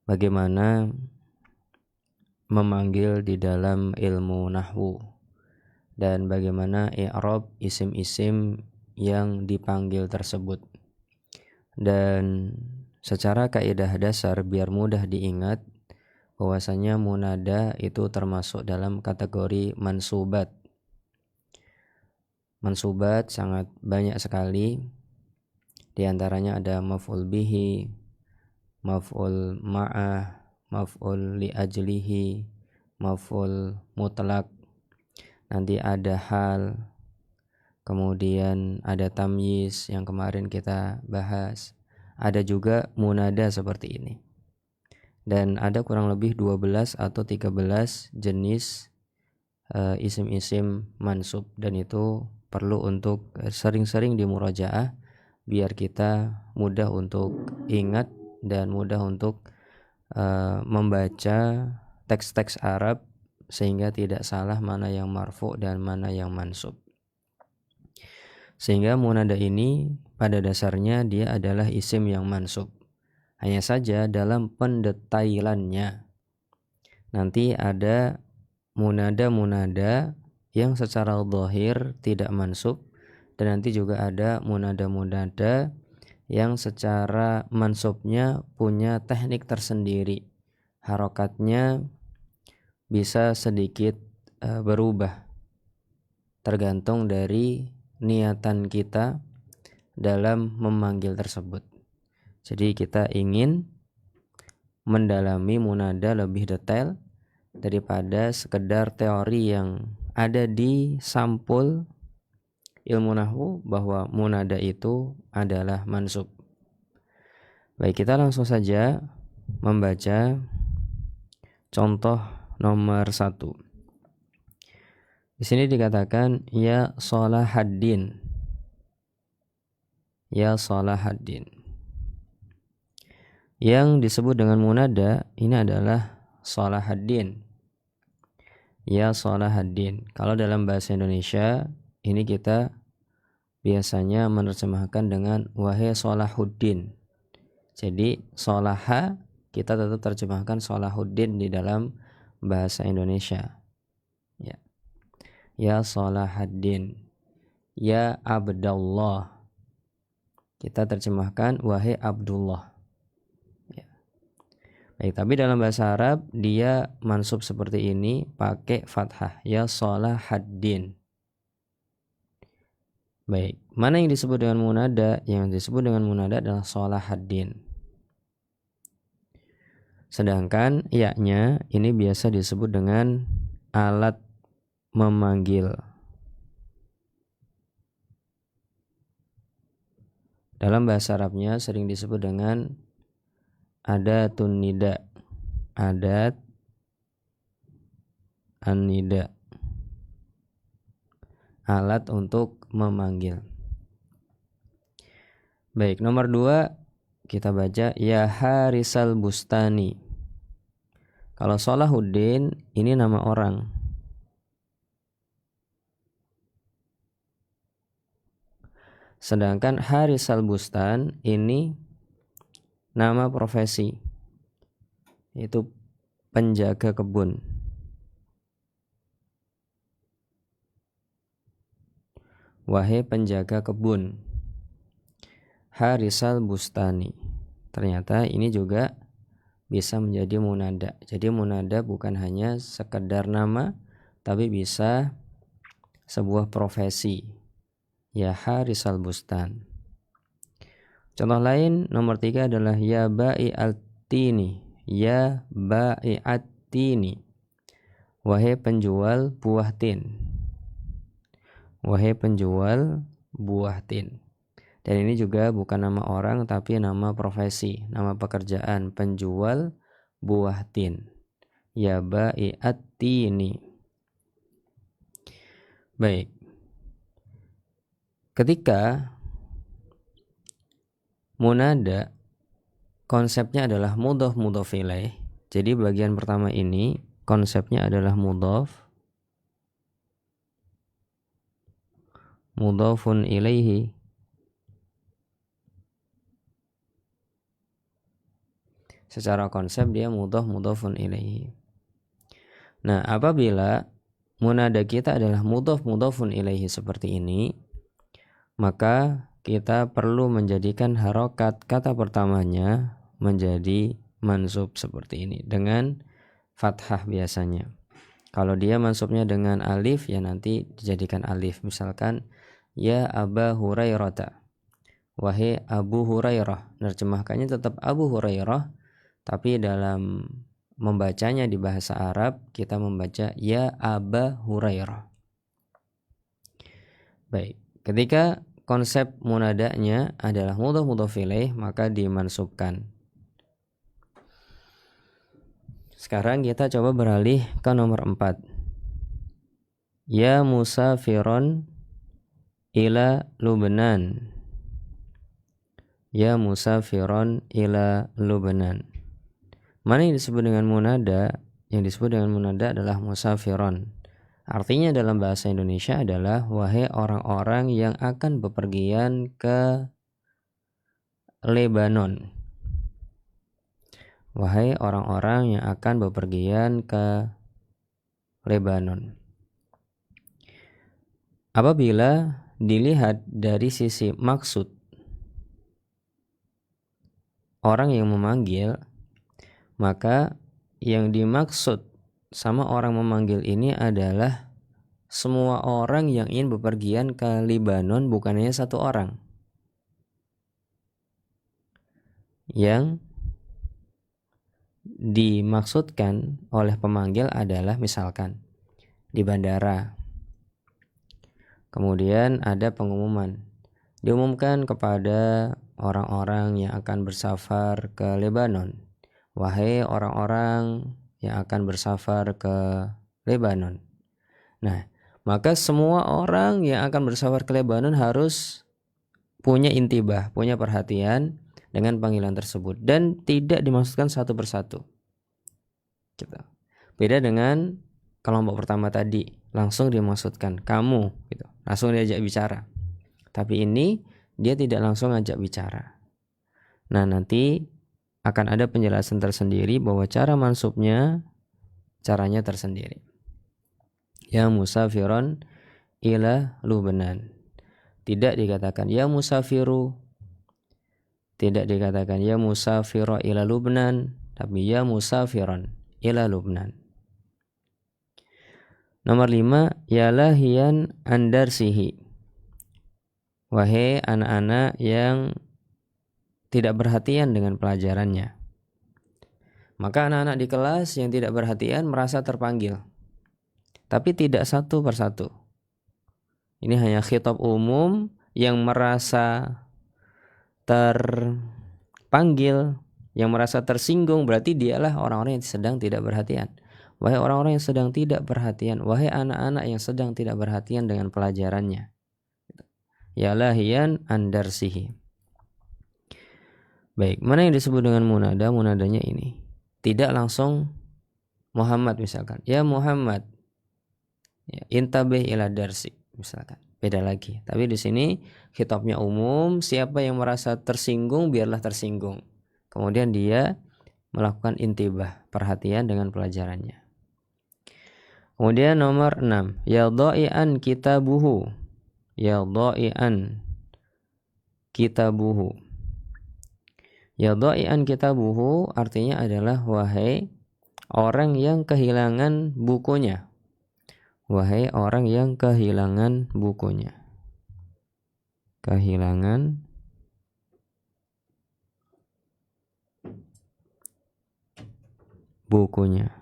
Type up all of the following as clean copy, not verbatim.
bagaimana memanggil di dalam ilmu nahwu dan bagaimana i'rab isim-isim yang dipanggil tersebut. Dan secara kaidah dasar biar mudah diingat bahwasanya munada itu termasuk dalam kategori mansubat. Mansubat sangat banyak sekali. Di antaranya ada maf'ul bihi, maf'ul ma'ah, maf'ul li ajlihi, maf'ul mutlak. Nanti ada hal, kemudian ada tamyiz yang kemarin kita bahas. Ada juga munada seperti ini. Dan ada kurang lebih 12 atau 13 jenis isim-isim mansub, dan itu perlu untuk sering-sering dimurajaah biar kita mudah untuk ingat dan mudah untuk membaca teks-teks Arab sehingga tidak salah mana yang marfu dan mana yang mansub. Sehingga munada ini pada dasarnya dia adalah isim yang mansub. Hanya saja dalam pendetailannya nanti ada munada-munada yang secara zahir tidak mansub, dan nanti juga ada munada-munada yang secara mansubnya punya teknik tersendiri. Harokatnya bisa sedikit berubah tergantung dari niatan kita dalam memanggil tersebut. Jadi kita ingin mendalami munada lebih detail daripada sekedar teori yang ada di sampul ilmu nahwu bahwa munada itu adalah mansub. Baik, kita langsung saja membaca contoh nomor 1. Di sini dikatakan ya Salahaddin. Ya Salahaddin. Yang disebut dengan munada ini adalah Salahaddin. Ya Salahaddin. Kalau dalam bahasa Indonesia ini kita biasanya menerjemahkan dengan wahai Salahuddin. Jadi Salaha kita tetap terjemahkan Salahuddin di dalam bahasa Indonesia. Ya. Ya Salahaddin. Ya Abdullah. Kita terjemahkan wahai Abdullah. Baik, tapi dalam bahasa Arab dia mansub seperti ini pakai fathah, ya Salahaddin. Baik, mana yang disebut dengan munada? Yang disebut dengan munada adalah Salahaddin. Sedangkan ya-nya ini biasa disebut dengan alat memanggil. Dalam bahasa Arabnya sering disebut dengan adatun nida, adat an-nida, alat untuk memanggil. Baik, nomor 2 kita baca ya Harisal Bustani. Kalau Salahuddin ini nama orang. Sedangkan Harisal Bustan ini nama profesi, yaitu penjaga kebun. Wahai penjaga kebun, Harisal Bustani. Ternyata ini juga bisa menjadi munada. Jadi munada bukan hanya sekedar nama, tapi bisa sebuah profesi. Ya Harisal Bustan. Contoh lain nomor 3 adalah ya Bai'at-tini. Ya Bai'at-tini. Wahai penjual buah tin. Wahai penjual buah tin. Dan ini juga bukan nama orang tapi nama profesi, nama pekerjaan, penjual buah tin. Ya Bai'at-tini. Baik. Ketika munada konsepnya adalah mudhof mudhof ilaih. Jadi bagian pertama ini konsepnya adalah mudhof mudhofun ilaihi. secara konsep dia mudhafun ilaihi. Nah, apabila munada kita adalah mudhafun ilaihi seperti ini, maka kita perlu menjadikan harokat kata pertamanya menjadi mansub seperti ini dengan fathah biasanya. Kalau dia mansubnya dengan alif, ya nanti dijadikan alif. Misalkan ya Aba Hurairah, wahai Abu Hurairah. Nerjemahkannya tetap Abu Hurairah, tapi dalam membacanya di bahasa Arab kita membaca ya Aba Hurairah. Baik, ketika konsep munadanya adalah mudhaf ilaih, maka dimansubkan. Sekarang kita coba beralih ke nomor 4. Ya musafiron ila Lubnan. Ya musafiron ila Lubnan. Mana yang disebut dengan munada? Yang disebut dengan munada adalah musafiron. Artinya dalam bahasa Indonesia adalah wahai orang-orang yang akan bepergian ke Lebanon. Wahai orang-orang yang akan bepergian ke Lebanon. Apabila dilihat dari sisi maksud orang yang memanggil, maka yang dimaksud sama orang memanggil ini adalah semua orang yang ingin bepergian ke Lebanon, bukan hanya satu orang. Yang dimaksudkan oleh pemanggil adalah misalkan di bandara. Kemudian ada pengumuman. Diumumkan kepada orang-orang yang akan bersafar ke Lebanon. Wahai orang-orang yang akan bersafar ke Lebanon. Nah, maka semua orang yang akan bersafar ke Lebanon harus punya intibah, punya perhatian dengan panggilan tersebut dan tidak dimaksudkan satu persatu. Gitu. Beda dengan kelompok pertama tadi, langsung dimaksudkan kamu, gitu. Langsung diajak bicara. Tapi ini dia tidak langsung ajak bicara. Nah, nanti akan ada penjelasan tersendiri bahwa cara mansubnya caranya tersendiri. Ya musafiron ila Lubnan. Tidak dikatakan ya musafiru, tidak dikatakan ya musafiro ila Lubnan, tapi ya musafiron ila Lubnan. Nomor 5, ya lahiyan andarsihi. Wahai anak-anak yang tidak perhatian dengan pelajarannya. Maka anak-anak di kelas yang tidak perhatian merasa terpanggil, tapi tidak satu persatu. Ini hanya khitab umum yang merasa terpanggil, yang merasa tersinggung, berarti dialah orang-orang yang sedang tidak perhatian. Wahai orang-orang yang sedang tidak perhatian, wahai anak-anak yang sedang tidak perhatian dengan pelajarannya. Ya lahiyan andarsihi. Baik, mana yang disebut dengan munada? Munadanya ini tidak langsung Muhammad misalkan. Ya Muhammad, ya, intabih ila darsi misalkan. Beda lagi. Tapi di sini khitabnya umum, siapa yang merasa tersinggung biarlah tersinggung. Kemudian dia melakukan intibah, perhatian dengan pelajarannya. Kemudian nomor 6, yadha'ian kitabuhu. Yadha'ian kitabuhu. Yadha'ian kitabuhu artinya adalah wahai orang yang kehilangan bukunya. Wahai orang yang kehilangan bukunya. Kehilangan bukunya.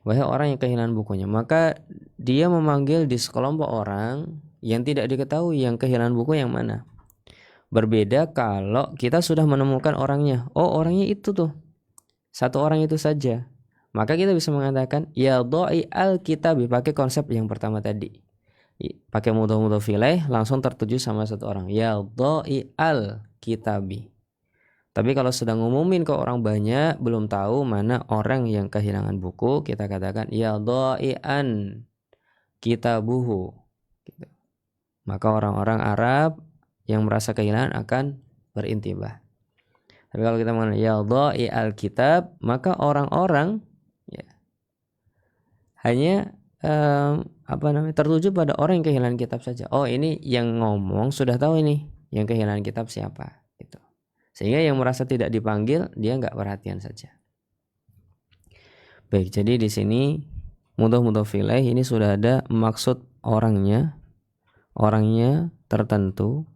Wahai orang yang kehilangan bukunya. Maka dia memanggil di sekelompok orang yang tidak diketahui yang kehilangan buku yang mana. Berbeda kalau kita sudah menemukan orangnya. Oh, orangnya itu tuh. Satu orang itu saja. Maka kita bisa mengatakan ya dha'i al-kitabi, pakai konsep yang pertama tadi. Pakai mudhaf ilaih langsung tertuju sama satu orang. Ya dha'i al-kitabi. Tapi kalau sedang ngumumin ke orang banyak, belum tahu mana orang yang kehilangan buku, kita katakan ya dha'ian kitabuhu. Gitu. Maka orang-orang Arab yang merasa kehilangan akan berintibah. Tapi kalau kita mengatakan ya dha'i alkitab, maka orang-orang ya hanya tertuju pada orang yang kehilangan kitab saja. Oh, ini yang ngomong sudah tahu ini yang kehilangan kitab siapa gitu. Sehingga yang merasa tidak dipanggil dia nggak perhatian saja. Baik, jadi di sini mudhof ilaih ini sudah ada maksud orangnya tertentu.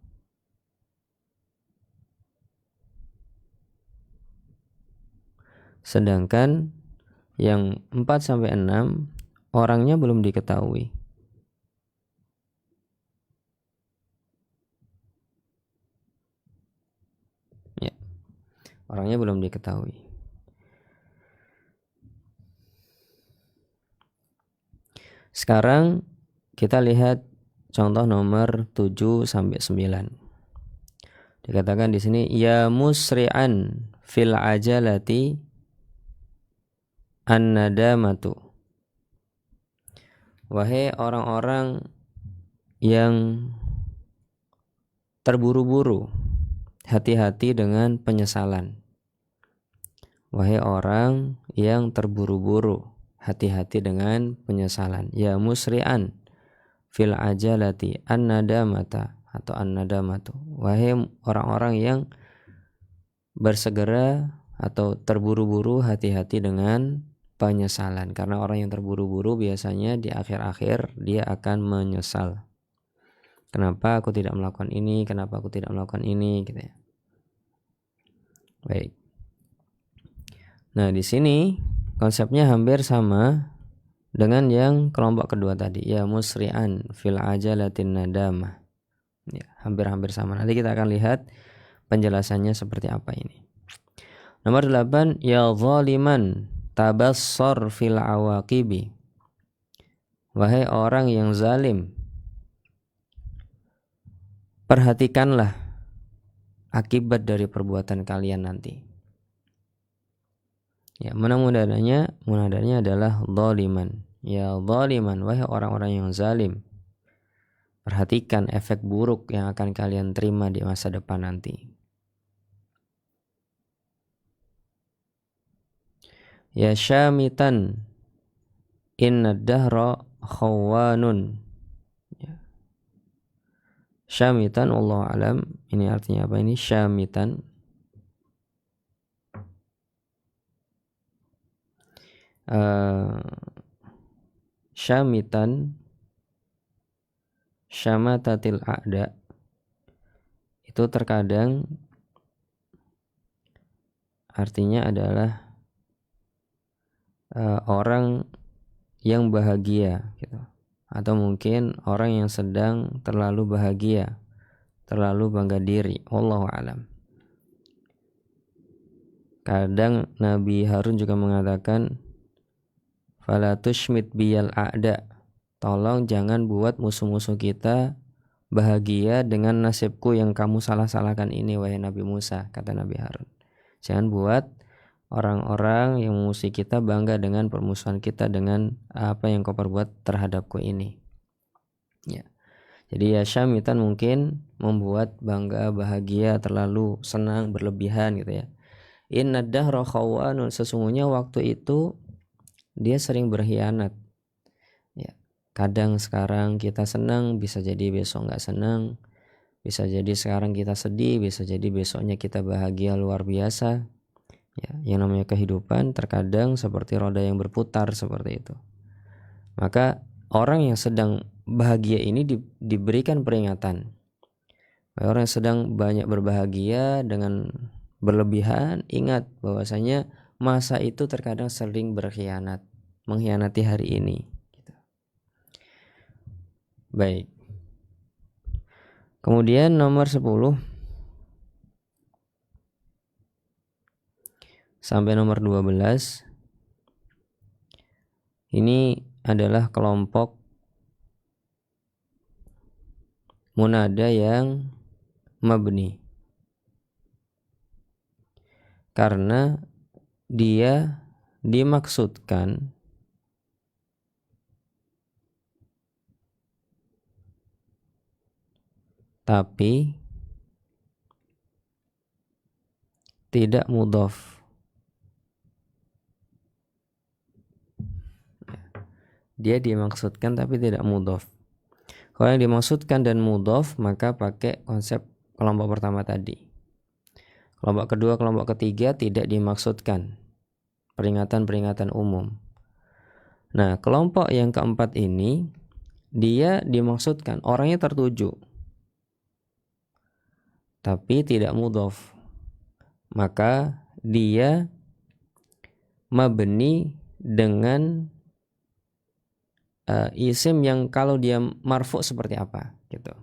Sedangkan yang 4 sampai 6 orangnya belum diketahui. Ya, orangnya belum diketahui. Sekarang kita lihat contoh nomor 7 sampai 9. Dikatakan di sini ya musri'an fil ajalati an-nadamatu. Wahai orang-orang yang terburu-buru, hati-hati dengan penyesalan. Wahai orang yang terburu-buru, hati-hati dengan penyesalan. Ya musri'an fil ajalati an-nadamata atau an-nadamatu. Wahai orang-orang yang bersegera atau terburu-buru, hati-hati dengan penyesalan. Karena orang yang terburu-buru biasanya di akhir-akhir dia akan menyesal. Kenapa aku tidak melakukan ini? Kenapa aku tidak melakukan ini? Gitu ya. Baik. Nah, di sini konsepnya hampir sama dengan yang kelompok kedua tadi. Ya musri'an fil ajalatin nadamah. Ya, hampir-hampir sama. Nanti kita akan lihat penjelasannya seperti apa ini. Nomor 8, ya zaliman tabassar fil awaqibi. Wahai orang yang zalim, perhatikanlah akibat dari perbuatan kalian nanti. Ya, munadarnya adalah zaliman. Ya zaliman, wahai orang-orang yang zalim, perhatikan efek buruk yang akan kalian terima di masa depan nanti. Ya syamitan inna dahra khawanun. Ya. Syamitan, wallahu alam, ini artinya apa ini? Syamitan syamitan syamatatil a'da itu terkadang artinya adalah orang yang bahagia gitu. Atau mungkin orang yang sedang terlalu bahagia, terlalu bangga diri. Wallahu alam. Kadang Nabi Harun juga mengatakan fala tushmit biyal a'da. Tolong jangan buat musuh-musuh kita bahagia dengan nasibku yang kamu salah-salahkan ini, wahai Nabi Musa, kata Nabi Harun. Jangan buat orang-orang yang memusuhi kita bangga dengan permusuhan kita dengan apa yang kau perbuat terhadapku ini. Ya. Jadi ya syamitan mungkin membuat bangga, bahagia, terlalu senang, berlebihan gitu ya. Inna dahra khawanun, sesungguhnya waktu itu dia sering berkhianat. Ya. Kadang sekarang kita senang, bisa jadi besok nggak senang. Bisa jadi sekarang kita sedih, bisa jadi besoknya kita bahagia luar biasa. Ya, yang namanya kehidupan terkadang seperti roda yang berputar seperti itu. Maka orang yang sedang bahagia ini diberikan peringatan. Orang yang sedang banyak berbahagia dengan berlebihan, ingat bahwasanya masa itu terkadang sering berkhianat, mengkhianati hari ini. Gitu. Baik. Kemudian nomor 10 sampai nomor 12 ini adalah kelompok munada yang mabni, karena dia dimaksudkan tapi tidak mudhaf. Dia dimaksudkan tapi tidak mudhaf. Kalau yang dimaksudkan dan mudhaf, maka pakai konsep kelompok pertama tadi. Kelompok kedua, kelompok ketiga tidak dimaksudkan. Peringatan-peringatan umum. Nah, kelompok yang keempat ini, dia dimaksudkan, orangnya tertuju, tapi tidak mudhaf. Maka dia mabni dengan isim yang kalau dia marfu seperti apa gitu.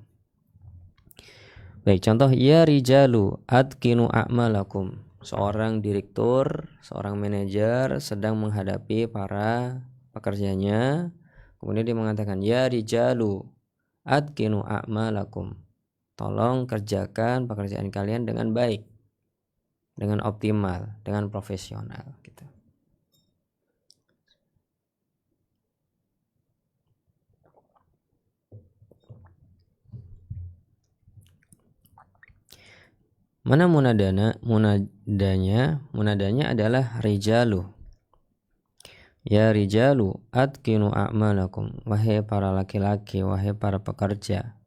Baik, contoh ya rijalu adkinu a'malakum. Seorang direktur, seorang manajer sedang menghadapi para pekerjanya. Kemudian dia mengatakan ya rijalu adkinu a'malakum. Tolong kerjakan pekerjaan kalian dengan baik, dengan optimal, dengan profesional gitu. Mana munadanya? Munadanya adalah rijalu. Ya rijalu adkinu a'malakum. Wahai para laki-laki, wahai para pekerja,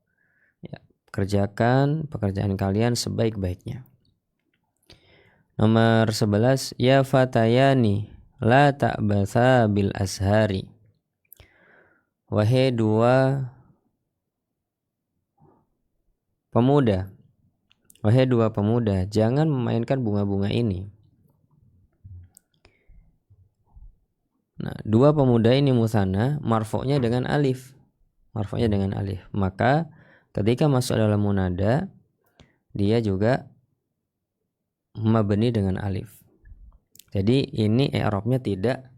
ya, kerjakan pekerjaan kalian sebaik-baiknya. Nomor 11, ya fatayani la ta'batha bil ashari. Wahai dua pemuda, jangan memainkan bunga-bunga ini. Nah, dua pemuda ini musanna, marfu'nya dengan alif. Maka ketika masuk dalam munada, dia juga mabni dengan alif. Jadi ini i'rabnya tidak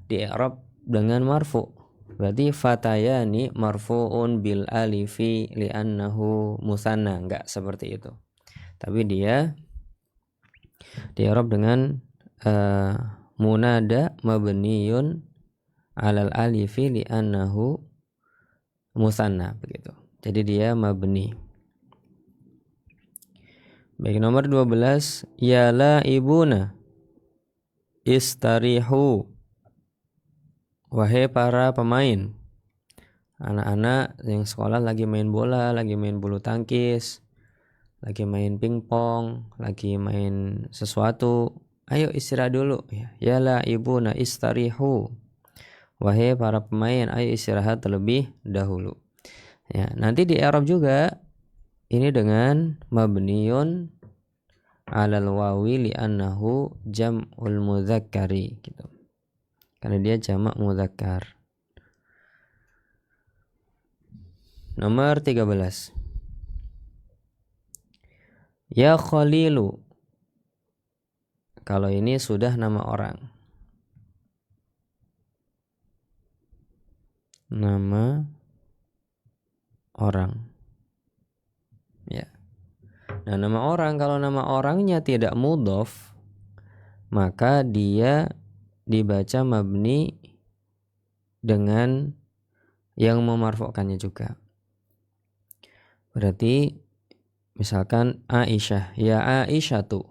di i'rab dengan marfu'. Berarti fatayani marfu'un bil alifi li'annahu musanna, enggak seperti itu. Tapi dia di i'rab dengan munada mabniyun alal alifi li'annahu musanna, begitu. Jadi dia mabni. Baik, nomor 12, ya la ibuna istarihu. Wahai para pemain, anak-anak yang sekolah lagi main bola, lagi main bulu tangkis, lagi main pingpong, lagi main sesuatu, ayo istirahat dulu. Ya la ibuna istarihu. Wahai para pemain, ayo istirahat terlebih dahulu. Ya, nanti di i'rab juga ini dengan mabniun alal wawi li'annahu jam'ul mudzakkari gitu. Karena dia jamak mudzakkar. Nomor 13. Ya Khalilu. Kalau ini sudah nama orang. Nama orang. Ya. Nah, nama orang, kalau nama orangnya tidak mudhaf, maka dia dibaca mabni dengan yang memarfu'kannya juga. Berarti misalkan Aisyah, ya Aisyatu,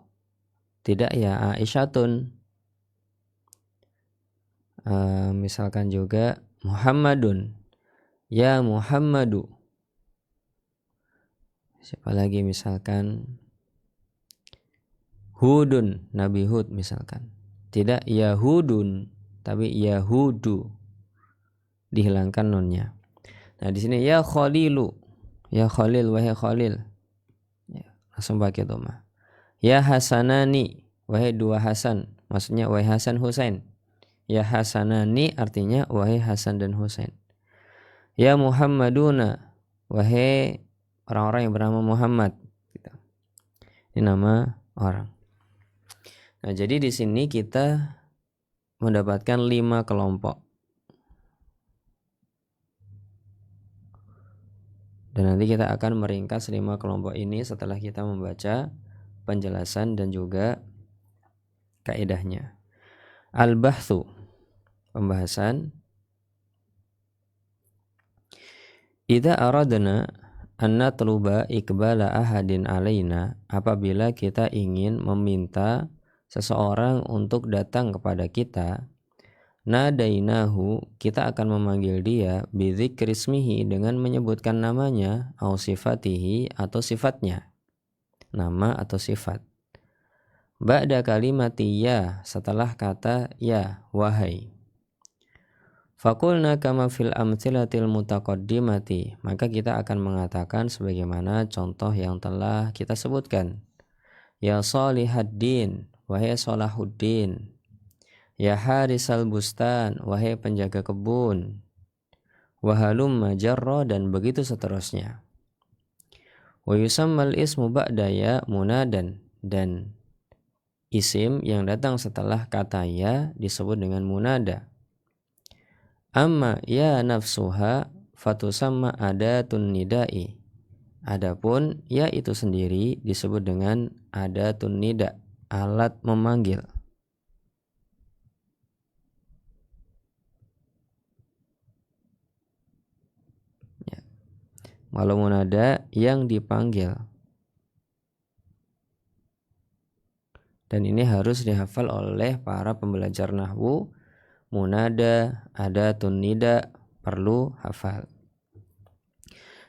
tidak ya Aisyatun. Misalkan juga Muhammadun, ya Muhammadu. Siapa lagi, misalkan Hudun, Nabi Hud misalkan. Tidak Yahudun, tapi Yahudu. Dihilangkan nunnya. Nah, di sini ya Khalilu. Ya Khalil, wahai Khalil. Ya, langsung pakai dhamma. Ya Hasanani, wahai dua Hasan. Maksudnya wahai Hasan Husain. Ya Hasanani artinya wahai Hasan dan Husain. Ya Muhammaduna, wahai orang-orang yang bernama Muhammad. Ini nama orang. Nah, jadi di sini kita mendapatkan 5 kelompok. Dan nanti kita akan meringkas 5 kelompok ini setelah kita membaca penjelasan dan juga kaidahnya. Al-bahthu, pembahasan. Idza aradna anna tluba iqbala ahadin alaina, apabila kita ingin meminta seseorang untuk datang kepada kita, nadainahu, kita akan memanggil dia bidzikri ismihi, dengan menyebutkan namanya, au sifatihi, atau sifatnya, nama atau sifat. Ba'da kalimati ya, setelah kata ya, wahai. Fakulna kama fil amtsilatil mutaqaddimati, maka kita akan mengatakan sebagaimana contoh yang telah kita sebutkan. Ya Salihaddin, wahai Salahuddin. Ya Harisal Bustan, wahai penjaga kebun. Wahalumma jarra, dan begitu seterusnya. Wa yusammal ismu ba'da ya munadan, dan isim yang datang setelah kata ya disebut dengan munada. Amma ya nafsuha fatusamma adatun nidai. Adapun ya itu sendiri disebut dengan adatun nida, alat memanggil. Ya. Walau munada yang dipanggil. Dan ini harus dihafal oleh para pembelajar nahwu. Munada, adatun nida, perlu hafal.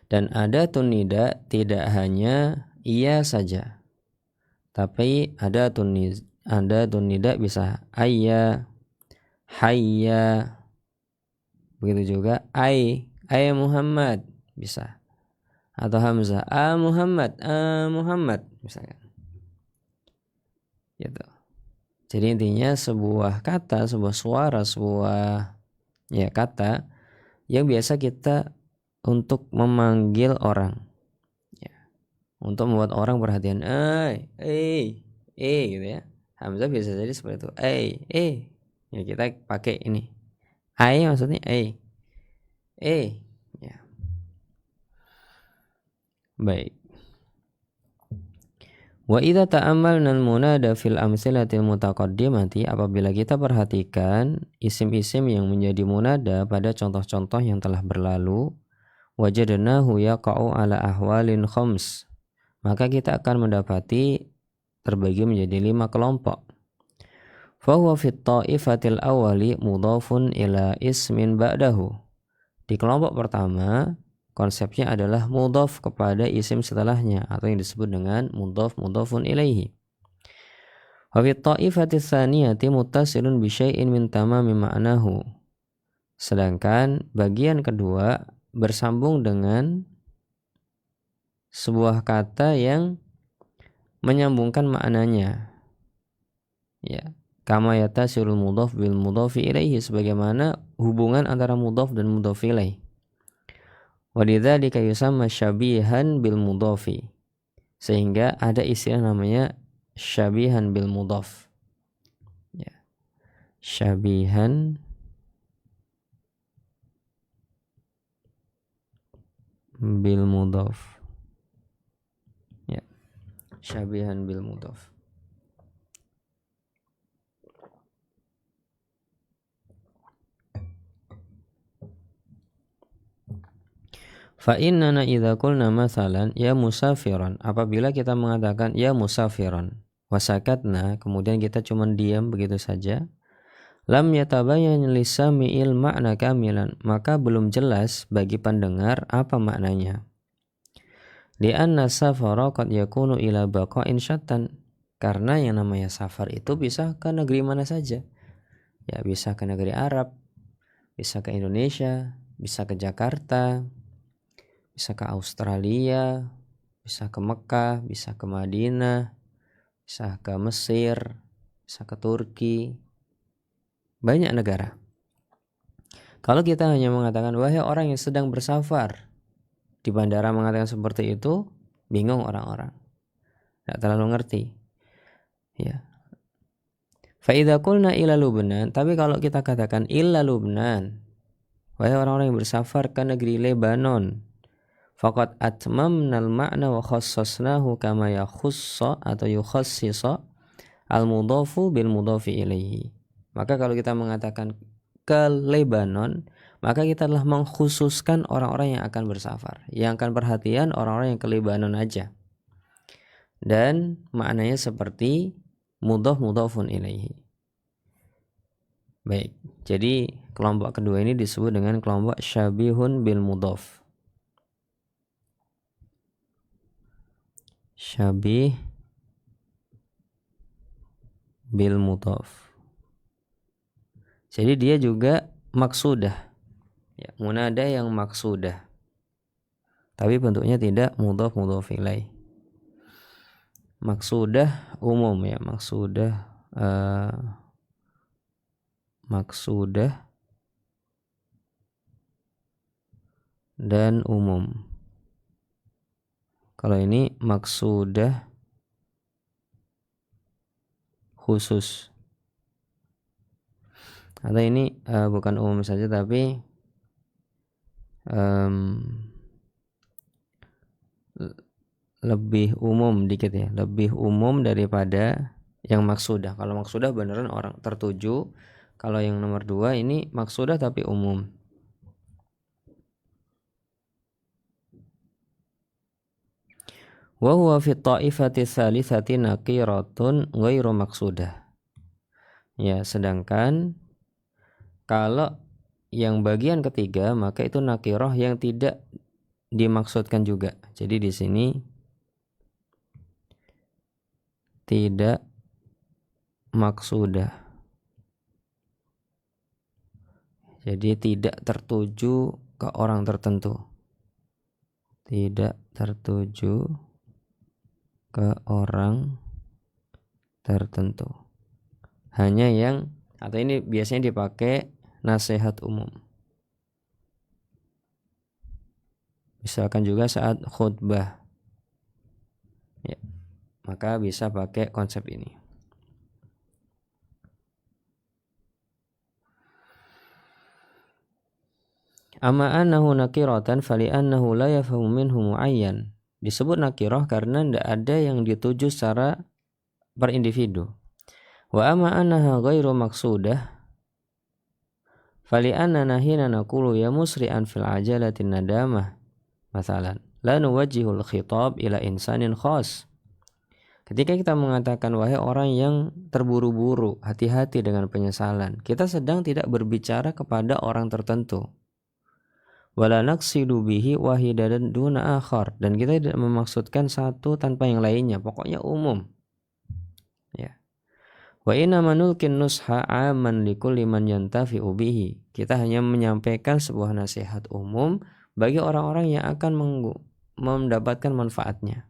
Dan adatun nida tidak hanya iya saja, tapi adatun nida bisa ayya, hayya, begitu juga ay Muhammad bisa, atau hamzah Muhammad misalkan. Gitu. Jadi intinya sebuah kata, sebuah suara, sebuah kata yang biasa kita untuk memanggil orang, ya, untuk membuat orang perhatian, gitu ya. Hamzah bisa jadi seperti itu, ya, kita pakai ini, maksudnya ya. Baik. Wa idza ta'ammalna al-munada fil amsilatil mutaqaddimati, apabila kita perhatikan isim-isim yang menjadi munada pada contoh-contoh yang telah berlalu, wajadnahu yaqa'u ala ahwalin khams, maka kita akan mendapati terbagi menjadi 5 kelompok. Fa huwa fit ta'ifatil awwali mudhafun ila ismin ba'dahu. Di kelompok pertama konsepnya adalah mudhaf kepada isim setelahnya, atau yang disebut dengan mudhafun ilaihi. Wa fi ta'ifati tsaniyati muttasilun bi syai'in min tamami ma'nahu. Sedangkan bagian kedua bersambung dengan sebuah kata yang menyambungkan maknanya. Ya, kama yatasirul mudhaf bil mudhafi ilaihi, sebagaimana hubungan antara mudhaf dan mudhaf ilaih. Walidzalika yusamma syabihan bil mudhafi, sehingga ada istilah namanya syabihan bil mudhaf. Ya. Syabihan bil mudhaf. Ya. Syabihan bil mudhaf. Fa innana idza qulna masalan ya musafiran, apabila kita mengatakan ya musafiran, wasakatna, kemudian kita cuma diam begitu saja, lam yatabayyan lisami'il makna kamilan, maka belum jelas bagi pendengar apa maknanya. Li'anna safara qad yakunu ila baqa'in syattan, karena yang namanya safar itu bisa ke negeri mana saja. Ya, bisa ke negeri Arab, bisa ke Indonesia, bisa ke Jakarta, bisa ke Australia, bisa ke Mekah, bisa ke Madinah, bisa ke Mesir, bisa ke Turki, banyak negara. Kalau kita hanya mengatakan wahai orang yang sedang bersafar, di bandara mengatakan seperti itu, bingung orang-orang, tidak terlalu ngerti. Ya. Fa idza qulna ila Lubnan, tapi kalau kita katakan illa Lubnan, wahai orang-orang yang bersafar ke negeri Lebanon, faqad atmamnal ma'na wa khassasnahu kama yakhussa atau yukhassisa al-mudhafu bil mudhafi ilaihi. Maka kalau kita mengatakan ke Lebanon, maka kita telah mengkhususkan orang-orang yang akan bersafar, yang akan perhatian orang-orang yang ke Libanon aja. Dan maknanya seperti mudhafun ilaihi. Baik, jadi kelompok kedua ini disebut dengan kelompok syabihun bil mudhaf. Syabih bil mudhaf. Jadi dia juga maksudah, ya, munada yang maksudah, tapi bentuknya tidak mudhaf ilaih. Maksudah umum, ya, maksudah dan umum. Kalau ini maksudah khusus. Atau ini bukan umum saja tapi lebih umum dikit, ya, lebih umum daripada yang maksudah. Kalau maksudah beneran orang tertuju. Kalau yang nomor 2 ini maksudah tapi umum. Wa huwa fi ta'ifati tsalitsati naqiratun ghairu maksudah. Ya, sedangkan kalau yang bagian ketiga maka itu nakirah yang tidak dimaksudkan juga. Jadi di sini tidak maksudah. Jadi tidak tertuju ke orang tertentu. Tidak tertuju ke orang tertentu. Hanya yang, atau ini biasanya dipakai nasihat umum. Misalkan juga saat khutbah, ya, maka bisa pakai konsep ini. Amma annahu nakiratan fali annahu la yafhamu minhu muayyan. Disebut nakirah karena tidak ada yang dituju secara per individu. Wa amma annaha ghairu maksudah fali annana hina naqulu ya musri'an fil ajalatin nadamah masalan la nuwajjihul khitab ila insanin khas. Ketika kita mengatakan wahai orang yang terburu-buru, hati-hati dengan penyesalan, kita sedang tidak berbicara kepada orang tertentu. Wala naqsidu bihi wahidan duna akhar, dan kita tidak memaksudkan satu tanpa yang lainnya, pokoknya umum. Ya. Wa inna manulkin nusha aman likulli man yantafi'u bihi. Kita hanya menyampaikan sebuah nasihat umum bagi orang-orang yang akan mendapatkan manfaatnya.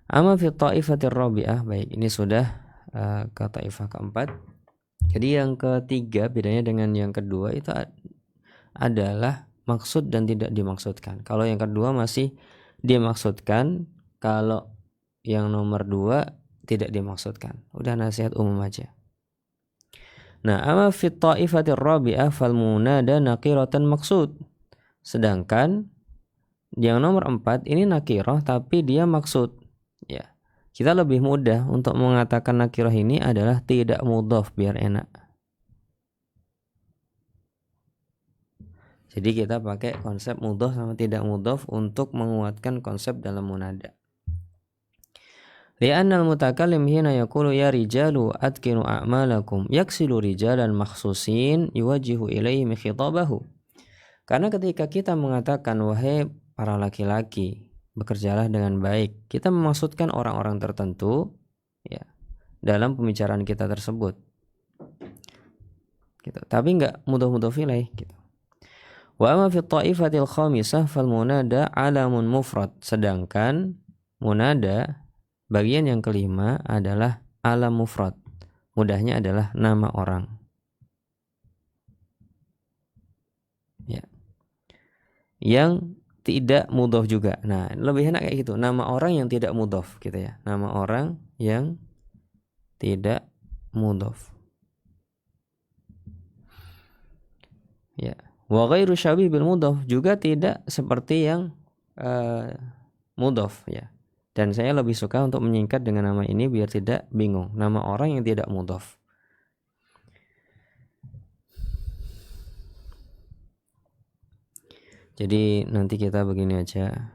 Amma fi ta'ifatir rabi'ah, baik, ini sudah ke taifah keempat. Jadi yang ketiga bedanya dengan yang kedua itu adalah maksud dan tidak dimaksudkan. Kalau yang kedua masih dimaksudkan, kalau yang nomor 2 tidak dimaksudkan. Udah nasihat umum aja. Nah, amma fi ta'ifatir rabi'ah fal munada naqiratan maksud. Sedangkan yang nomor 4 ini nakirah tapi dia maksud. Ya. Kita lebih mudah untuk mengatakan nakirah ini adalah tidak mudhaf biar enak. Jadi kita pakai konsep mudhaf sama tidak mudhaf untuk menguatkan konsep dalam munada. Li'anna al-mutakallim hina yaqulu ya rijalu atqinu a'malakum yaksilu rijalan makhsusin yuwajjihu ilaihim khitabahu. Karena ketika kita mengatakan wahai para laki-laki bekerjalah dengan baik, kita memaksudkan orang-orang tertentu, ya, dalam pembicaraan kita tersebut. Gitu. Tapi enggak mudhaf ilaih gitu. Wa amma fi ta'ifatil khamisah fal munada alamun mufrad. Sedangkan munada bagian yang kelima adalah alam mufrad. Mudahnya adalah nama orang. Ya. Yang tidak mudhaf juga. Nah, lebih enak kayak gitu. Nama orang yang tidak mudhaf gitu ya. Nama orang yang tidak mudhaf. Ya. Wa ghairu syabih bil mudhaf, juga tidak seperti yang mudhaf, ya. Dan saya lebih suka untuk menyingkat dengan nama ini biar tidak bingung. Nama orang yang tidak mudhaf. Jadi nanti kita begini aja.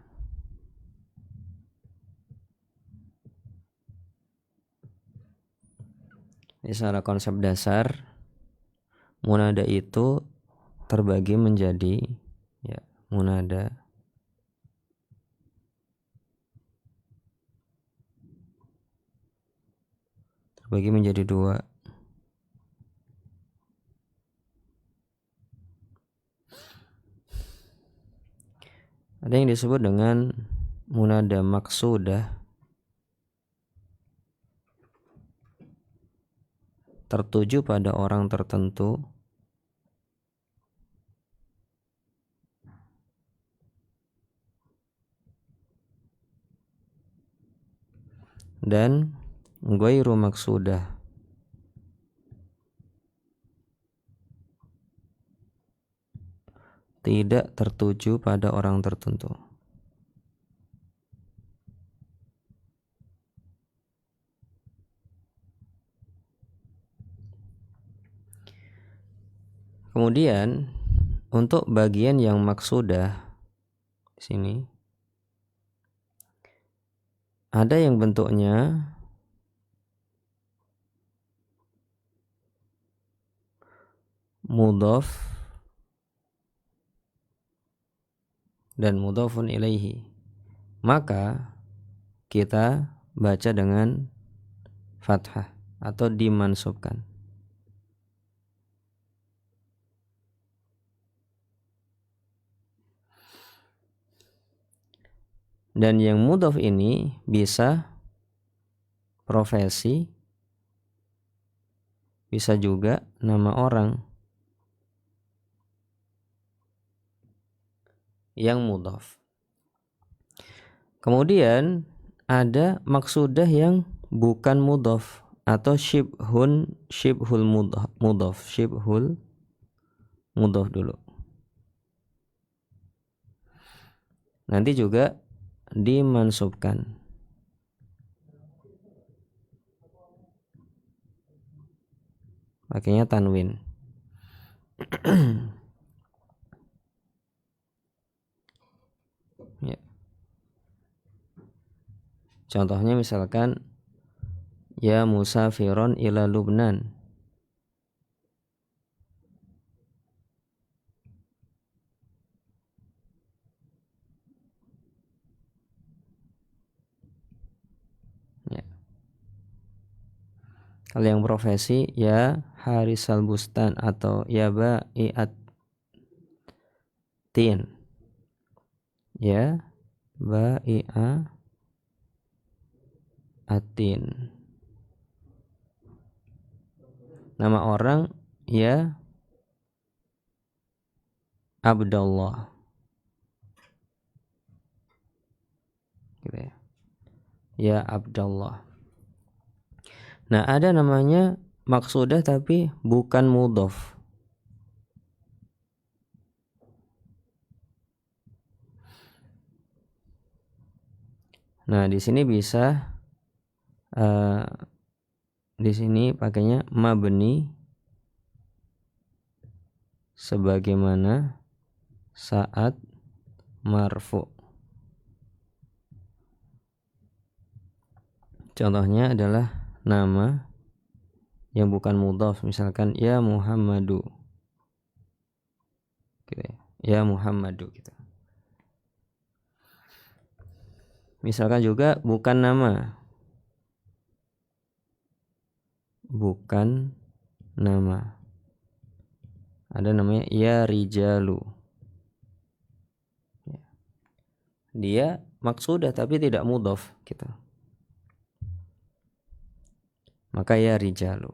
Ini secara konsep dasar, munada itu terbagi menjadi ya, munada terbagi menjadi dua. Ada yang disebut dengan munada maksudah, tertuju pada orang tertentu, dan ghairu maksudah, tidak tertuju pada orang tertentu. Kemudian untuk bagian yang maksudah di sini ada yang bentuknya mudhaf dan mudhafun ilaihi. Maka kita baca dengan fathah atau dimansubkan. Dan yang mudhaf ini bisa profesi, bisa juga nama orang yang mudhaf. Kemudian ada maksudah yang bukan mudhaf atau syibhul mudhaf, syibhul mudhaf dulu. Nanti juga dimansubkan. Pakainya tanwin. Ya. Contohnya misalkan ya musafiron ila Lubnan. Ya. Kalau yang profesi ya Harisal Bustan atau ya Ba'iatin. Ya Ba'iatin. Nama orang ya Abdullah. Gitu ya. Ya Abdullah. Nah, ada namanya maksudah tapi bukan mudhaf. Nah, di sini bisa di sini pakainya mabni sebagaimana saat marfu. Contohnya adalah nama yang bukan mudhaf, misalkan ya Muhammadu. Gitu ya. Ya Muhammadu gitu. Misalkan juga bukan nama. Bukan nama. Ada namanya ya Rijalu. Dia maksudah tapi tidak mudhaf gitu. Maka ya Rijalu.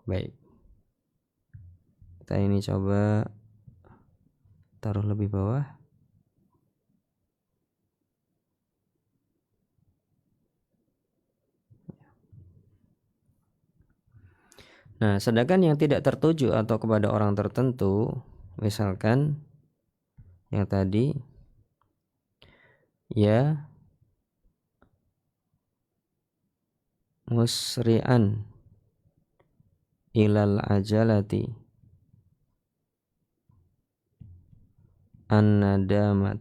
Baik. Kita ini coba taruh lebih bawah. Nah, sedangkan yang tidak tertuju atau kepada orang tertentu, misalkan yang tadi ya musri'an ilal ajalati an-nadamat.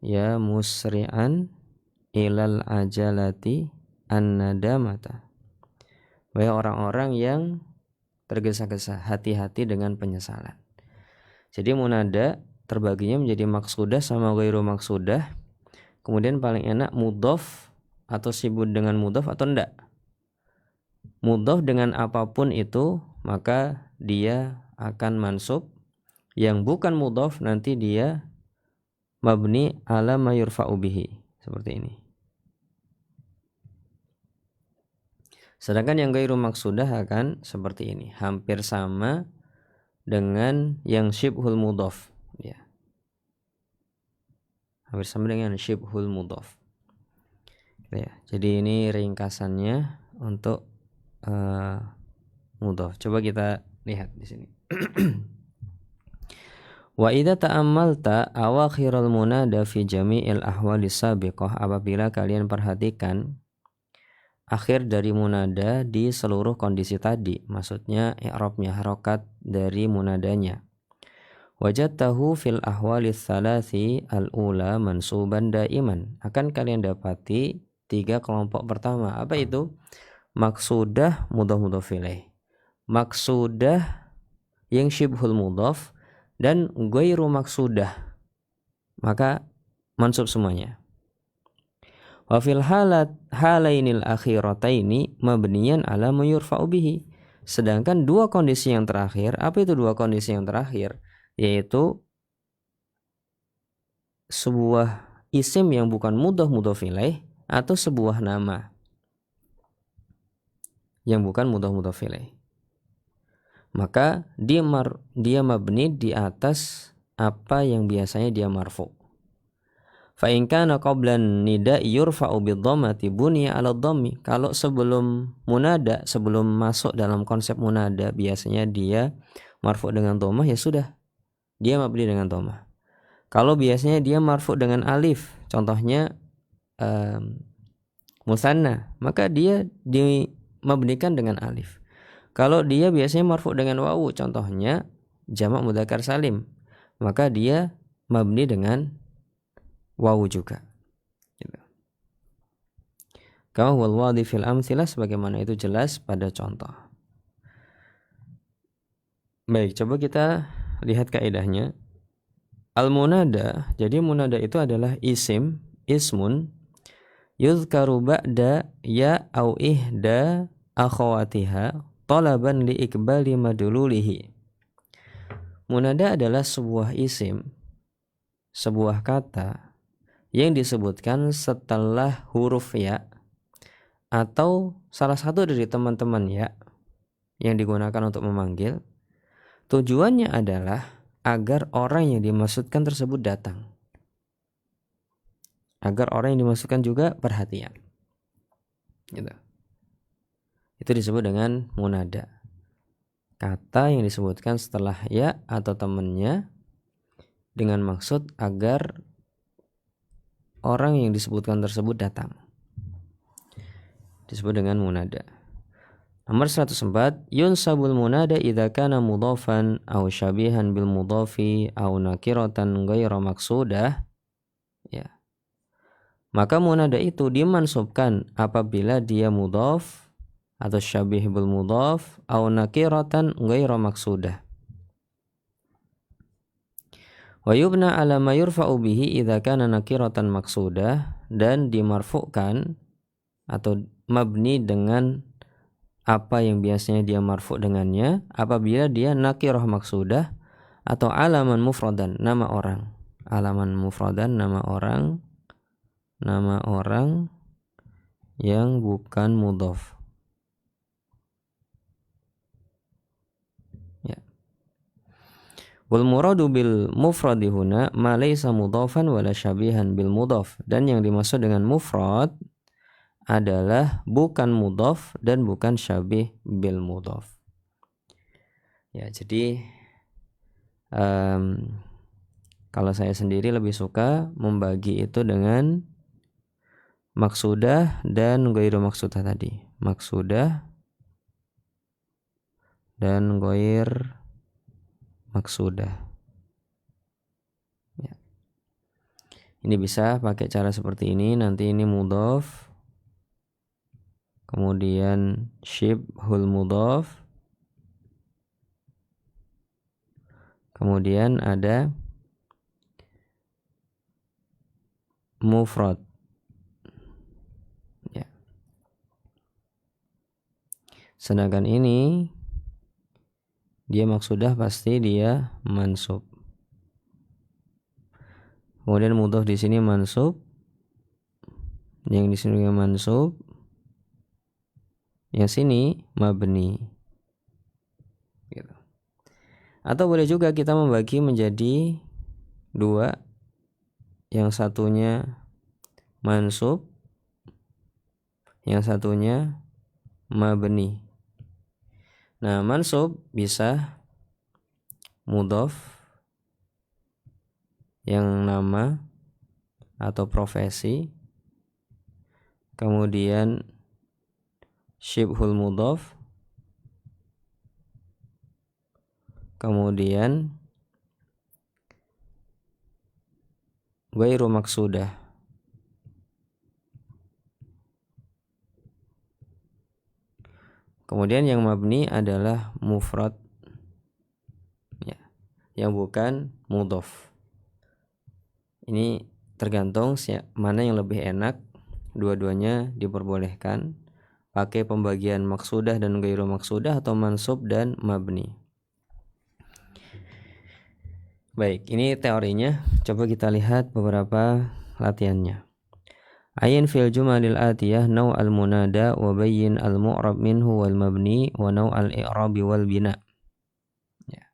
Ya musri'an ilal ajalati an-nadamata. Wahai orang-orang yang tergesa-gesa, hati-hati dengan penyesalan. Jadi munada terbaginya menjadi maksudah sama ghairu maksudah. Kemudian paling enak mudhof atau sibuk dengan mudhof atau enggak. Mudhof dengan apapun itu maka dia akan mansub. Yang bukan mudhof nanti dia mabni ala ma yurfa'u bihi, seperti ini. Sedangkan yang ghairu maksudah akan seperti ini, hampir sama dengan yang syibhul mudhof, ya. Hampir sama dengan syibhul mudhof. Ya, jadi ini ringkasannya untuk mudhof. Coba kita lihat di sini. Wa idza ta'ammalta awakhirul munada fi jami'il ahwalis sabiqah, apabila kalian perhatikan akhir dari munada di seluruh kondisi tadi, maksudnya i'rabnya, harokat dari munadanya. Wajadtahu fil ahwalis thalathi al-ula mansuban daiman, akan kalian dapati 3 kelompok pertama. Apa itu? Maksudah mudhof mudhof ilaih, maksudah yang syibhul mudhof, dan ghairu maksudah, maka mansub semuanya. Wa fil halainil akhirataini mabniyan ala ma yurfa'u bihi. Sedangkan 2 kondisi yang terakhir, apa itu 2 kondisi yang terakhir? Yaitu sebuah isim yang bukan mudhof mudhof ilaih atau sebuah nama yang bukan mudhof mudhof ilaih. Maka dia mabni di atas apa yang biasanya dia marfu. Fa in kana qablan nida yurfa'u bidhammati buniya 'ala dhammi. Kalau sebelum munada, sebelum masuk dalam konsep munada biasanya dia marfu dengan dhammah, ya sudah, dia mabni dengan dhammah. Kalau biasanya dia marfu dengan alif, contohnya musanna, maka dia dimabnikan dengan alif. Kalau dia biasanya marfu dengan wawu, contohnya jamak mudzakkar salim, maka dia mabni dengan wawu juga. Kama huwal wadhi fil amtsilah, sebagaimana itu jelas pada contoh. Baik, coba kita lihat kaidahnya. Al-munada, jadi munada itu adalah ismun yuzkaru ba'da ya au ihda akhawatiha talaban li ikbali madululihi. Munada adalah sebuah isim, sebuah kata yang disebutkan setelah huruf ya atau salah satu dari teman-teman ya yang digunakan untuk memanggil. Tujuannya adalah agar orang yang dimaksudkan tersebut datang, agar orang yang dimaksudkan juga perhatian, gitu. Itu disebut dengan munada. Kata yang disebutkan setelah ya atau temannya dengan maksud agar orang yang disebutkan tersebut datang, disebut dengan munada. Nomor 104, yunsabul munada idza kana mudhafan aw syabihan bil mudhafi aw nakiratan ghairu maksudah. Ya. Maka munada itu dimansubkan apabila dia mudhaf atau syabih bil mudhaf au nakiratan ghairu maksudah. Wa yubna ala ma yurfa'u bihi idza kana nakiratan maksudah, dan dimarfu'kan atau mabni dengan apa yang biasanya dia marfu' dengannya apabila dia nakirah maksudah atau alaman mufradan, nama orang. Alaman mufradan, nama orang yang bukan mudhaf. Wal muradu bil mufradi huna ma laysa mudhafan wala syabihan bil mudhaf, dan yang dimaksud dengan mufrad adalah bukan mudhaf dan bukan syabih bil mudhaf. Ya, jadi kalau saya sendiri lebih suka membagi itu dengan maksudah dan ghairu maksudah tadi. Maksudah dan ghair maksudah. Ya. Ini bisa pakai cara seperti ini. Nanti ini mudhaf, kemudian syibhul mudhaf, kemudian ada mufrad. Ya. Sedangkan ini dia maksudah pasti dia mansub. Kemudian mudhaf di sini mansub, yang di sini mansub, yang sini mabni. Gitu. Atau boleh juga kita membagi menjadi dua, yang satunya mansub, yang satunya mabni. Nah, mansub bisa mudhaf yang nama atau profesi, kemudian syibhul mudhaf, kemudian ghairu maksudah. Kemudian yang mabni adalah mufrad, ya, yang bukan mudhaf. Ini tergantung mana yang lebih enak. Dua-duanya diperbolehkan pakai pembagian maksudah dan ghairu maksudah atau mansub dan mabni. Baik, ini teorinya. Coba kita lihat beberapa latihannya. Ayin fil jumalil atiyah naw al munada wa bayyin al mu'rab minhu wal mabni wa naw al i'rab wal bina. Ya.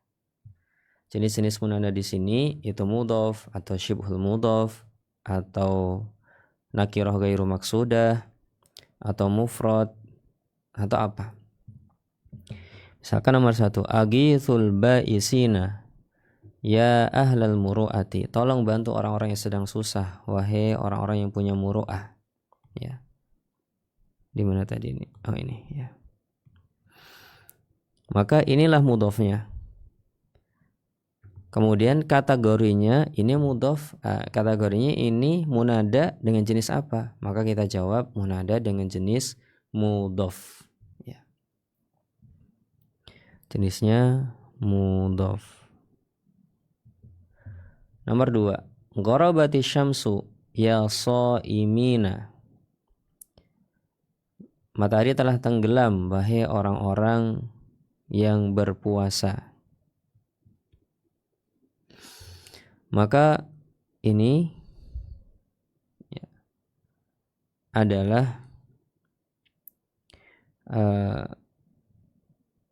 Jenis-jenis munada di sini itu mudhaf atau syibhul mudhaf atau nakirah ghairu maksudah atau mufrad atau apa. Misalkan nomor 1, agithul ba'isina ya ahlal muru'ati, tolong bantu orang-orang yang sedang susah, wahai orang-orang yang punya muru'ah. Ya. Di mana tadi ini? Oh, ini, ya. Maka inilah mudhafnya. Kemudian kategorinya ini mudhaf, kategorinya ini munada dengan jenis apa? Maka kita jawab munada dengan jenis mudhaf. Ya. Jenisnya mudhaf. Nomor 2, gharabati syamsu ya shaimina. Matahari telah tenggelam, wahai orang-orang yang berpuasa. Maka ini ya, adalah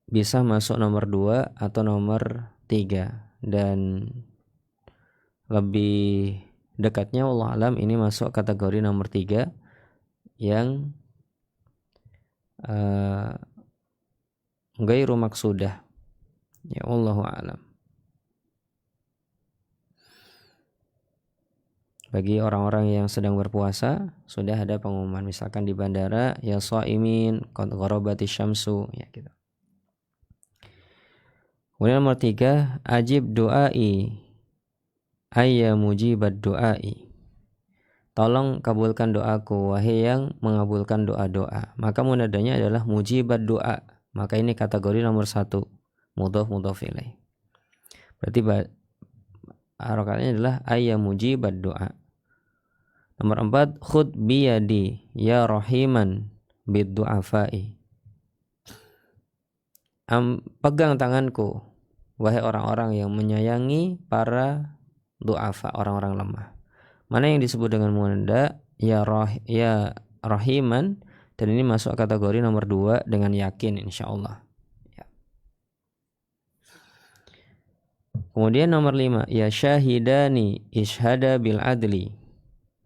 bisa masuk nomor 2 atau nomor 3, dan lebih dekatnya wallahu alam ini masuk kategori nomor 3 yang ghairu maksudah. Ya wallahu alam. Bagi orang-orang yang sedang berpuasa sudah ada pengumuman, misalkan di bandara ya shaimin qad gharabati syamsu, ya gitu. Kemudian nomor 3, ajib du'ai ayya mujibad du'ai. Tolong kabulkan doaku, wahai yang mengabulkan doa-doa. Maka munadanya adalah mujibad doa. Maka ini kategori nomor 1, mudhaf mudhaf ilaih. Berarti harokatnya adalah ayya mujibad doa. Nomor 4, khud biyadi ya rahiman bid du'afai. Pegang tanganku, wahai orang-orang yang menyayangi para du'afa, orang-orang lemah. Mana yang disebut dengan munada ya rahiman, dan ini masuk kategori nomor 2 dengan yakin insyaallah. Ya. Kemudian nomor 5, ya syahidani ishhada bil adli.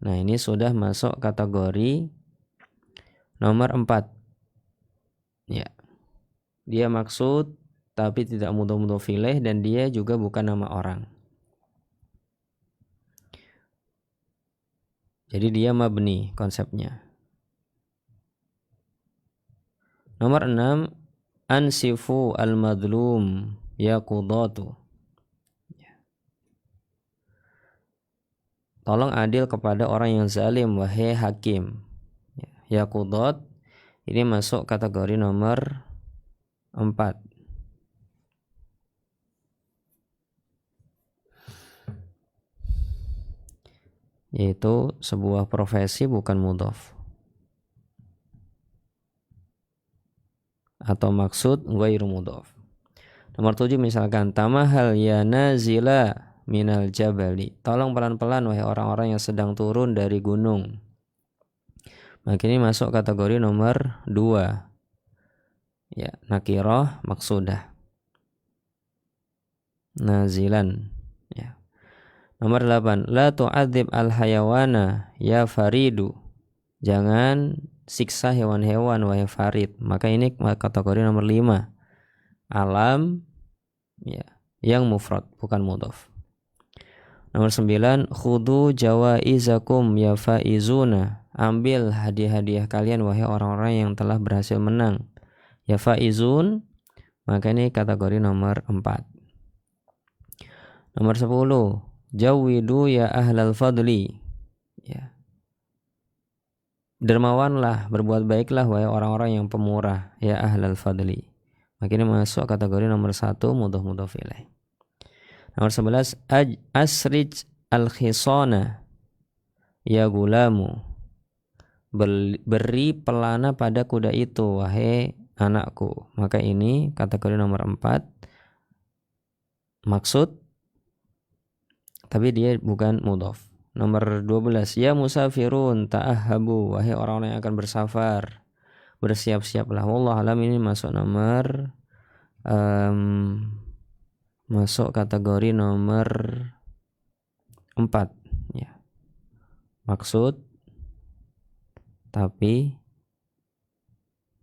Nah, ini sudah masuk kategori nomor 4. Ya. Dia maksud tapi tidak mudhaf ilaih, dan dia juga bukan nama orang. Jadi dia mabni konsepnya. Nomor 6, ansifu al-madlum ya qudatu. Tolong adil kepada orang yang zalim wahai hakim. Ya qudat ini masuk kategori nomor 4. Yaitu sebuah profesi bukan mudhaf. Atau maksud ghairu mudhaf. Nomor 7 misalkan tamahal ya nazila minal jabali. Tolong pelan-pelan wahai orang-orang yang sedang turun dari gunung. Maka ini masuk kategori nomor 2. Ya, nakirah maksudah. Nazilan. Ya. Nomor 8, la tu'adzib al-hayawana ya faridu. Jangan siksa hewan-hewan wahai farid. Maka ini kategori nomor 5. Alam ya, yang mufrad bukan mudhaf. Nomor 9, khudu jawaizakum ya faizuna. Ambil hadiah-hadiah kalian wahai orang-orang yang telah berhasil menang. Ya faizun, maka ini kategori nomor 4. Nomor 10, jawidu ya ahlal fadli. Ya. Dermawanlah, berbuat baiklah wahai orang-orang yang pemurah, ya ahlal fadli. Maka ini masuk kategori nomor 1 mudhaf ilaih. Nomor 11, asrij al-khisana ya gulamu. Beri pelana pada kuda itu wahai anakku. Maka ini kategori nomor 4 maksud, tapi dia bukan mudhaf. Nomor 12, ya musafirun ta'ahabu. Wahai orang-orang yang akan bersafar, bersiap-siaplah. Wallahu alam ini masuk nomor masuk kategori nomor 4 ya. Maksud tapi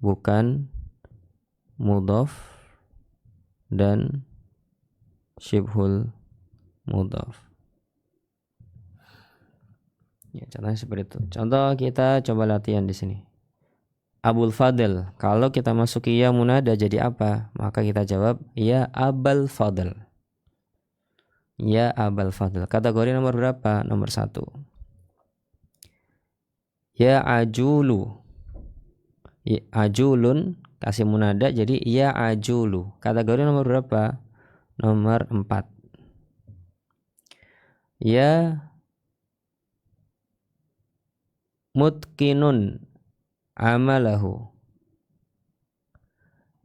bukan mudhaf dan syibhul mudhaf. Ya, contohnya seperti itu. Contoh kita coba latihan di sini. Abul Fadl, kalau kita masuki ya munada jadi apa? Maka kita jawab ya Abul Fadl. Ya Abul Fadl. Kategori nomor berapa? Nomor 1. Ya ajulu. Ya, ajulun kasih munada jadi ya ajulu. Kategori nomor berapa? Nomor 4. Ya mutkinun amalahu.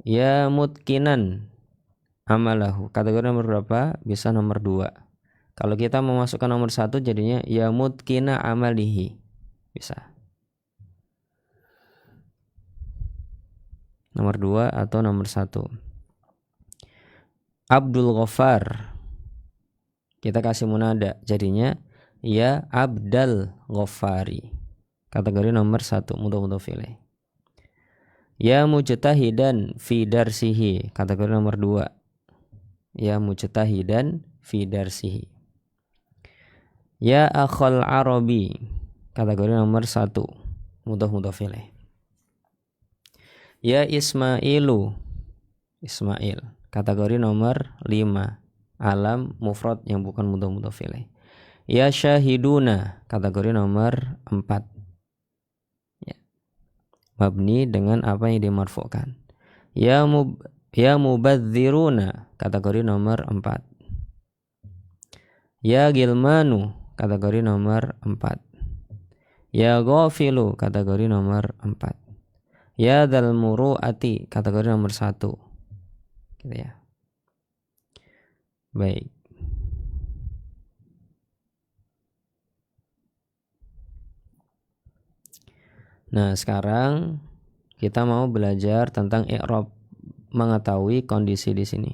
Ya mutkinan amalahu. Kategori nomor berapa? Bisa nomor 2. Kalau kita memasukkan nomor 1 jadinya ya mutkina amalihi. Bisa. Nomor 2 atau nomor 1. Abdul Ghaffar. Kita kasih munada jadinya ya Abdal Ghaffari. Kategori nomor 1 mudhaf ilaih. Ya mujtahidan fi darsihi. Kategori nomor 2. Ya mujtahidan fi darsihi. Ya akhal arabi. Kategori nomor 1 mudhaf ilaih. Ya Ismailu. Ismail. Kategori nomor 5. Alam mufrad yang bukan mudhaf ilaih. Ya syahiduna. Kategori nomor 4. Mabni dengan apa yang dimarfu'kan. Ya mubadziruna. Kategori nomor 4. Ya gilmanu. Kategori nomor 4. Ya ghafilu. Kategori nomor 4. Ya dzal muru'ati. Kategori nomor 1. Gitu ya. Baik. Nah, sekarang kita mau belajar tentang i'rab, mengetahui kondisi di sini.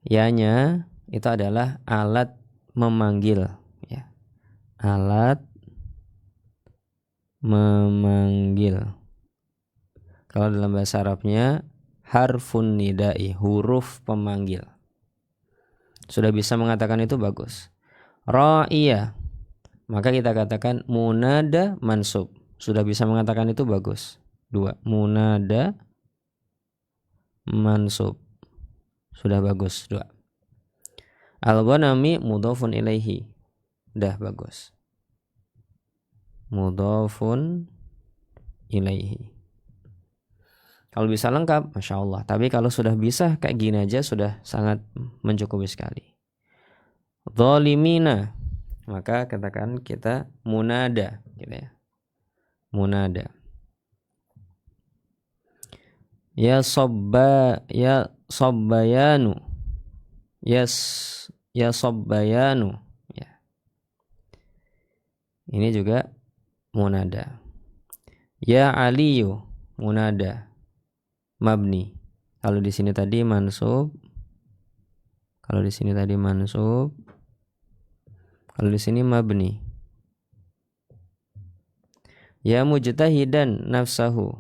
Ya-nya itu adalah alat memanggil, ya. Alat memanggil. Kalau dalam bahasa Arabnya harfun nidai, huruf pemanggil. Sudah bisa mengatakan itu bagus. Ra'iyah, maka kita katakan munada mansub. Sudah bisa mengatakan itu bagus. 2. Munada mansub. Sudah bagus, 2. Al-ghanami mudhafun ilaihi. Udah bagus. Mudhafun ilaihi. Kalau bisa lengkap, Masya Allah. Tapi kalau sudah bisa kayak gini aja sudah sangat mencukupi sekali. Zalimina, maka katakan kita munada, gitu ya. Munada. Ya sabbayanu. Ya sabbayanu. Ya. Ini juga munada. Ya aliyu, munada. Mabni. Kalau di sini tadi mansub. Kalau di sini tadi mansub. Kalau di sini mabni. Ya mujtahidan nafsahu.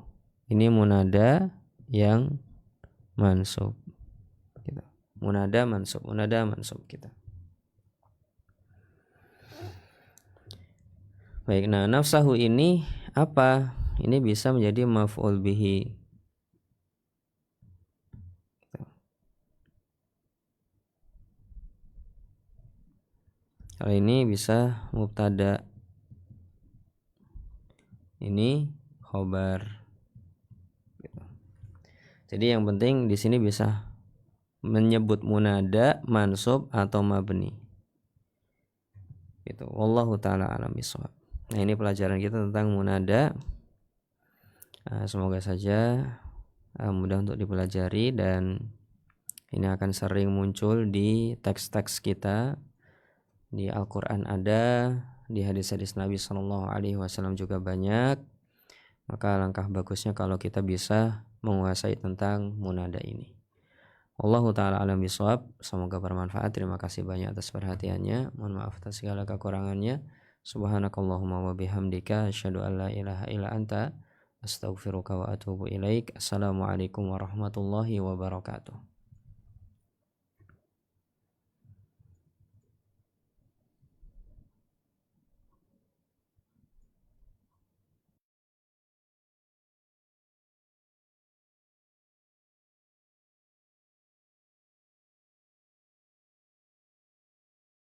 Ini munada yang mansub. Gitu. Munada mansub kita. Baik, nah nafsahu ini apa? Ini bisa menjadi maf'ul bihi. Kalau ini bisa mubtada. Ini khobar. Gitu. Jadi yang penting di sini bisa menyebut munada, mansub atau mabni. Gitu. Wallahu taala alam bishawab. Nah, ini pelajaran kita tentang munada. Semoga saja mudah untuk dipelajari dan ini akan sering muncul di teks-teks kita. Di Al-Quran ada, di hadis-hadis Nabi SAW juga banyak. Maka langkah bagusnya kalau kita bisa menguasai tentang munada ini. Wallahu ta'ala alam bishawab. Semoga bermanfaat. Terima kasih banyak atas perhatiannya. Mohon maaf atas segala kekurangannya. Subhanakallahumma wa bihamdika asyhadu an la ilaha illa anta astaghfiruka wa atubu ilaik. Assalamualaikum warahmatullahi wabarakatuh.